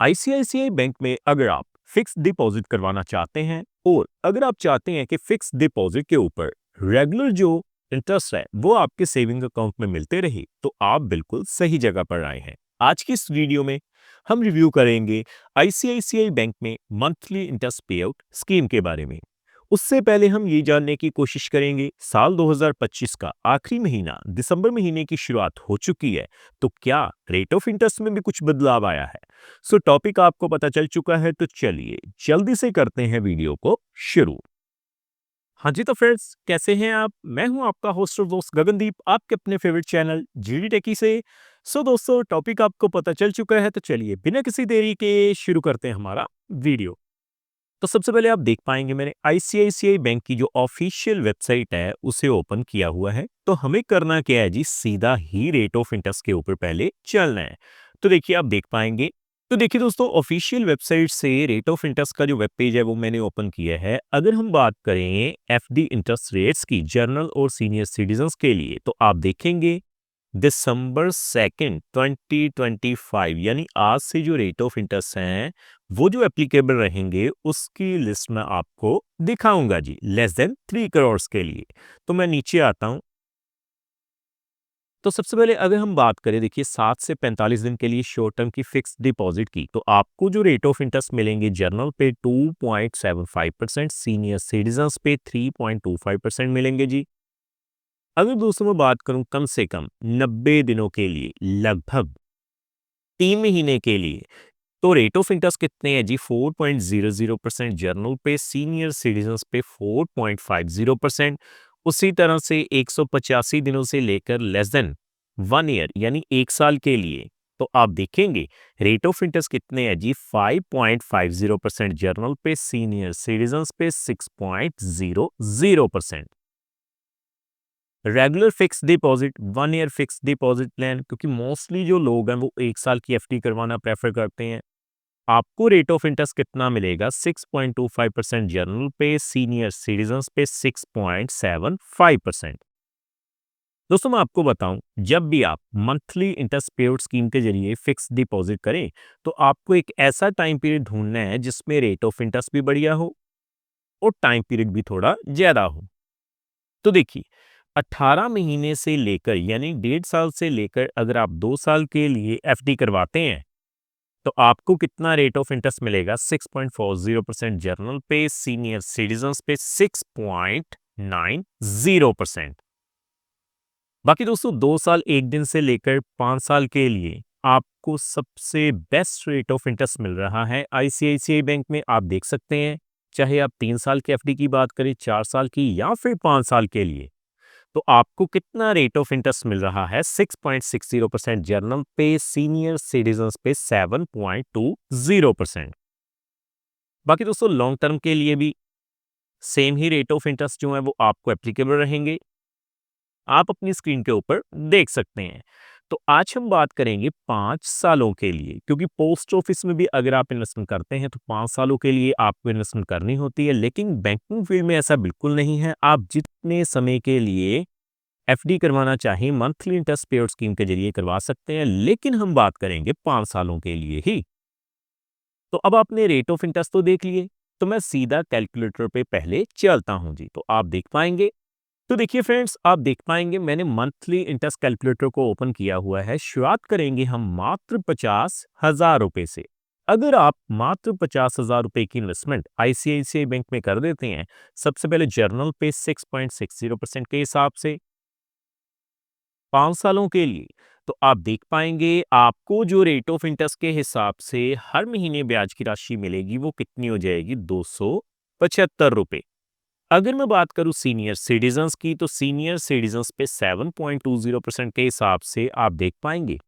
ICICI bank में अगर आप फिक्स डिपॉजिट करवाना चाहते हैं और अगर आप चाहते हैं कि फिक्स डिपॉजिट के ऊपर रेगुलर जो इंटरेस्ट है वो आपके सेविंग अकाउंट में मिलते रहे, तो आप बिल्कुल सही जगह पर आए हैं। आज की इस वीडियो में हम रिव्यू करेंगे आईसीआईसीआई बैंक में मंथली इंटरेस्ट पे आउट स्कीम के बारे में। उससे पहले हम ये जानने की कोशिश करेंगे साल 2025 का आखिरी महीना दिसंबर महीने की शुरुआत हो चुकी है, तो क्या रेट ऑफ इंटरेस्ट में भी कुछ बदलाव आया है। सो टॉपिक आपको पता चल चुका है, तो चलिए जल्दी से करते हैं वीडियो को शुरू। हाँ जी, तो फ्रेंड्स कैसे हैं आप? मैं हूं आपका होस्ट और दोस्त गगनदीप, आपके अपने फेवरेट चैनल जीडी टेकी से। सो दोस्तों, टॉपिक आपको पता चल चुका है, तो चलिए बिना किसी देरी के शुरू करते हैं हमारा वीडियो। तो सबसे पहले आप देख पाएंगे मैंने आईसीआईसीआई बैंक की जो ऑफिशियल वेबसाइट है उसे ओपन किया हुआ है। तो हमें करना क्या है जी, सीधा ही रेट ऑफ इंटरेस्ट के ऊपर पहले चलना है। तो देखिए आप देख पाएंगे। तो देखिए दोस्तों, ऑफिशियल वेबसाइट से रेट ऑफ इंटरेस्ट का जो वेब पेज है वो मैंने ओपन किया है। अगर हम बात करें एफडी इंटरेस्ट रेट्स की जनरल और सीनियर सिटीजन्स के लिए, तो आप देखेंगे दिसंबर 2 2025 यानी आज से जो रेट ऑफ इंटरेस्ट हैं वो जो एप्लीकेबल रहेंगे उसकी लिस्ट में आपको दिखाऊंगा जी, लेस देन 3 करोड़ के लिए। तो मैं नीचे आता हूं। तो सबसे पहले अगर हम बात करें, देखिए 7 से 45 दिन के लिए शॉर्ट टर्म की फिक्स डिपॉजिट की, तो आपको जो रेट ऑफ इंटरेस्ट मिलेंगे जनरल पे 2.75%, सीनियर सिटीजन्स पे 3.25% मिलेंगे जी। अगर दोस्तों मैं बात करूं कम से कम 90 दिनों के लिए, लगभग 3 महीने के लिए, तो रेट ऑफ इंटरेस्ट कितने हैं जी? 4.00% जनरल पे, सीनियर सिटीजन्स पे 4.50%। उसी तरह से 185 दिनों से लेकर लेस देन 1 ईयर यानी 1 साल के लिए, तो आप देखेंगे रेट ऑफ इंटरेस्ट कितने हैं जी? 5.50% जनरल पे, सीनियर सिटीजन्स पे 6.00%। Regular fix deposit, 1 year fix deposit plan, क्योंकि मोस्टली जो लोग हैं वो 1 साल की एफडी करवाना प्रेफर करते हैं। आपको रेट ऑफ इंटरेस्ट कितना मिलेगा? 6.25% जनरल पे, सीनियर सिटीजन्स पे 6.75%। दोस्तों मैं आपको बताऊं, जब भी आप मंथली इंटरेस्ट पेड स्कीम के जरिए फिक्स डिपॉजिट करें, तो आपको एक ऐसा टाइम पीरियड ढूंढना है जिसमें रेट ऑफ इंटरेस्ट भी बढ़िया हो और टाइम पीरियड भी थोड़ा ज्यादा हो। तो देखिए 18 महीने से लेकर यानी 1.5 साल से लेकर अगर आप 2 साल के लिए एफडी करवाते हैं, तो आपको कितना रेट ऑफ इंटरेस्ट मिलेगा? 6.40% जनरल पे, सीनियर सिटीजन्स पे 6.90%। बाकी दोस्तों 2 साल 1 दिन से लेकर 5 साल के लिए आपको सबसे बेस्ट रेट ऑफ इंटरेस्ट मिल रहा है आईसीआईसीआई बैंक में। आप देख सकते हैं, चाहे आप 3 साल की एफडी की बात करें, 4 साल की या फिर 5 साल के लिए, तो आपको कितना रेट ऑफ इंटरेस्ट मिल रहा है? 6.60% जनरल पे, सीनियर सिटीजन्स पे 7.20%। बाकी दोस्तों लॉन्ग टर्म के लिए भी same he rate of interest जो है वो आपको एप्लीकेबल रहेंगे। आप अपनी स्क्रीन के ऊपर देख सकते हैं। तो आज हम बात करेंगे 5 सालों के लिए, क्योंकि पोस्ट ऑफिस में भी अगर आप इन्वेस्टमेंट करते हैं तो 5 सालों के लिए आपको इन्वेस्टमेंट करनी होती है, लेकिन बैंकिंग फील्ड में ऐसा बिल्कुल नहीं है। आप जितने समय के लिए एफडी करवाना चाहें मंथली इंटरेस्ट पेड स्कीम के जरिए करवा सकते हैं, लेकिन हम बात करेंगे 5 सालों के लिए ही। तो अब आपने रेट ऑफ इंटरेस्ट तो देख लिए, तो मैं सीधा कैलकुलेटर पे पहले चलता हूं जी। तो आप देख पाएंगे, तो देखिए फ्रेंड्स, आप देख पाएंगे मैंने मंथली इंटरेस्ट कैलकुलेटर को ओपन किया हुआ है। शुरुआत करेंगे हम मात्र 50,000 रुपए से। अगर आप मात्र 50,000 रुपए की इन्वेस्टमेंट आईसीआईसीआई बैंक में कर देते हैं, सबसे पहले जर्नल पे 6.60% के हिसाब से 5 सालों के लिए, तो आप देख पाएंगे आपको जो रेट ऑफ इंटरेस्ट के हिसाब से हर महीने ब्याज की राशि मिलेगी वो कितनी हो जाएगी? 275 रुपए। अगर मैं बात करूं सीनियर सिटीजन्स की, तो सीनियर सिटीजन्स पे 7.20% के हिसाब से आप देख पाएंगे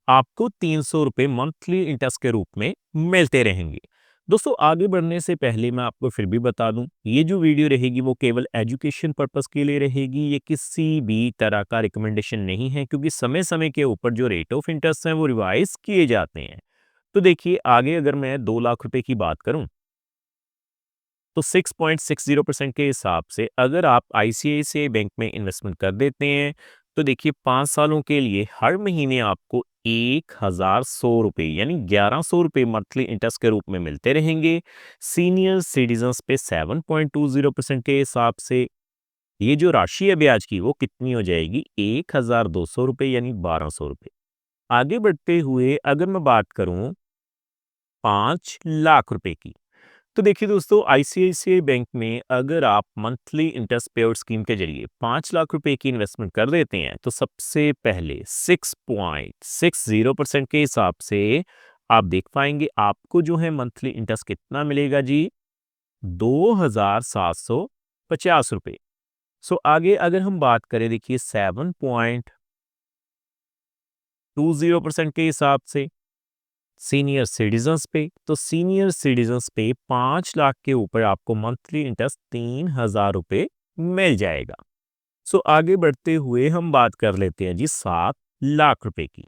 आपको 300 रुपए मंथली इंटरेस्ट के रूप में मिलते रहेंगे। दोस्तों आगे बढ़ने से पहले मैं आपको फिर भी बता दूं, ये जो वीडियो रहेगी वो केवल एजुकेशन पर्पस के लिए रहेगी। ये किसी भी तरह का रिकमेंडेशन नहीं है, क्योंकि समय समय के ऊपर जो रेट ऑफ इंटरेस्ट है वो रिवाइज किए जाते हैं। तो देखिए आगे अगर मैं 2 लाख रुपए की बात करूं, तो 6.60% के हिसाब से अगर आप आईसीआईसीआई बैंक में इन्वेस्टमेंट कर देते हैं, तो देखिए 5 सालों के लिए हर महीने आपको 1,100 रुपए यानी 1,100 रुपए मंथली इंटरेस्ट के रूप में मिलते रहेंगे। सीनियर सिटीजन्स पे 7.20% के हिसाब से ये जो राशि है ब्याज की वो कितनी हो जाएगी 1,200 रुपए यानी 1,200 रुपए। आगे बढ़ते हुए अगर मैं बात करूं 5 लाख रुपए की, तो देखिए दोस्तों आईसीआईसीआई बैंक में अगर आप मंथली इंटरेस्ट पेयोड स्कीम के जरिए 5 लाख रुपए की इन्वेस्टमेंट कर देते हैं तो सबसे पहले 6.60% के हिसाब से आप देख पाएंगे आपको जो है मंथली इंटरेस्ट कितना मिलेगा जी 2,750 रुपए। सो आगे अगर हम बात करें देखिए 7.20% के हिसाब से सीनियर सिटीजन्स पे, तो सीनियर सिटीजन्स पे 5 लाख के ऊपर आपको मंथली इंटरेस्ट 3,000 रुपए मिल जाएगा। सो आगे बढ़ते हुए हम बात कर लेते हैं जी 7 लाख रुपए की।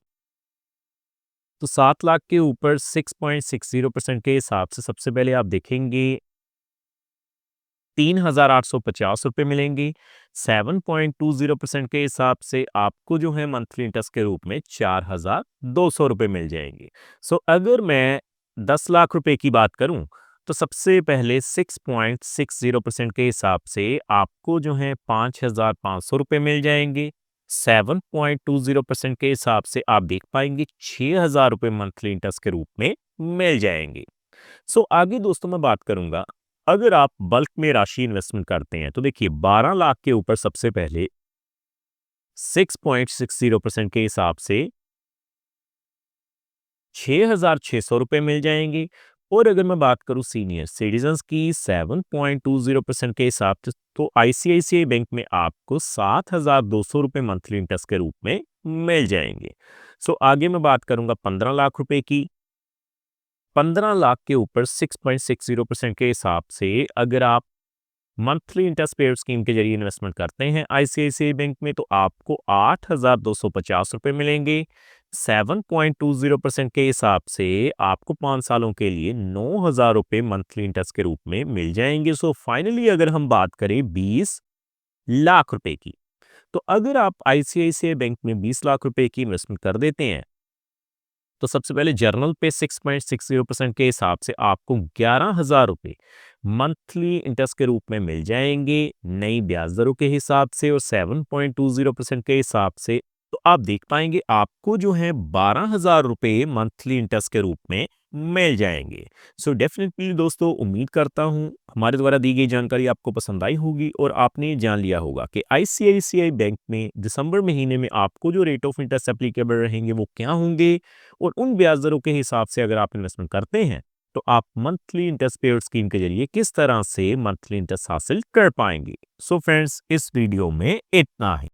तो 7 लाख के ऊपर 6.60% के हिसाब से सबसे पहले आप देखेंगे 3,850 रुपए मिलेंगे। 7.20% के हिसाब से आपको जो है मंथली इंटरेस्ट के रूप में 4,200 रुपए मिल जाएंगे। सो अगर मैं 10 लाख रुपए की बात करूं तो सबसे पहले 6.60% के हिसाब से आपको जो है 5,500 रुपए मिल जाएंगे। 7.20% के हिसाब से आप देख पाएंगे 6,000 रुपए मंथली इंटरेस्ट के रूप में मिल जाएंगे। सो आगे दोस्तों मैं बात करूंगा अगर आप बल्क में राशि इन्वेस्टमेंट करते हैं तो देखिए 12 लाख के ऊपर सबसे पहले 6.60% के हिसाब से 6,600 रुपए मिल जाएंगे। और अगर मैं बात करूं सीनियर सिटीजन्स की 7.20% के हिसाब से तो आईसीआईसीआई बैंक में आपको 7,200 रुपए मंथली इंटरेस्ट के रूप में मिल जाएंगे। सो आगे मैं बात करूंगा 15 लाख रुपए की। 15 लाख के ऊपर 6.60% के हिसाब से अगर आप मंथली इंटरेस्ट पेड स्कीम के जरिए इन्वेस्टमेंट करते हैं आईसीआईसीआई बैंक में तो आपको 8,250 रुपए मिलेंगे। 7.20% के हिसाब से आपको 5 सालों के लिए 9,000 रुपए मंथली इंटरेस्ट के रूप में मिल जाएंगे। सो फाइनली अगर हम बात करें 20 लाख रुपए की, तो अगर आप आईसीआईसीआई बैंक में 20 लाख रुपए की इन्वेस्टमेंट कर देते हैं तो सबसे पहले जर्नल पे 6.60% के हिसाब से आपको 11,000 रुपए मंथली इंटरेस्ट के रूप में मिल जाएंगे नई ब्याज दरों के हिसाब से। और 7.20% के हिसाब से तो आप देख पाएंगे आपको जो है 12,000 रुपए मंथली इंटरेस्ट के रूप में मिल जाएंगे। सो डेफिनेटली दोस्तों उम्मीद करता हूं हमारे द्वारा दी गई जानकारी आपको पसंद आई होगी और आपने जान लिया होगा कि आईसीआईसीआई बैंक में दिसंबर महीने में आपको जो रेट ऑफ इंटरेस्ट एप्लीकेबल रहेंगे वो क्या होंगे और उन ब्याज दरों के हिसाब से अगर आप इन्वेस्टमेंट करते हैं तो आप मंथली इंटरेस्ट पेड स्कीम के जरिए किस तरह से मंथली इंटरेस्ट हासिल कर पाएंगे। सो फ्रेंड्स इस वीडियो में इतना ही।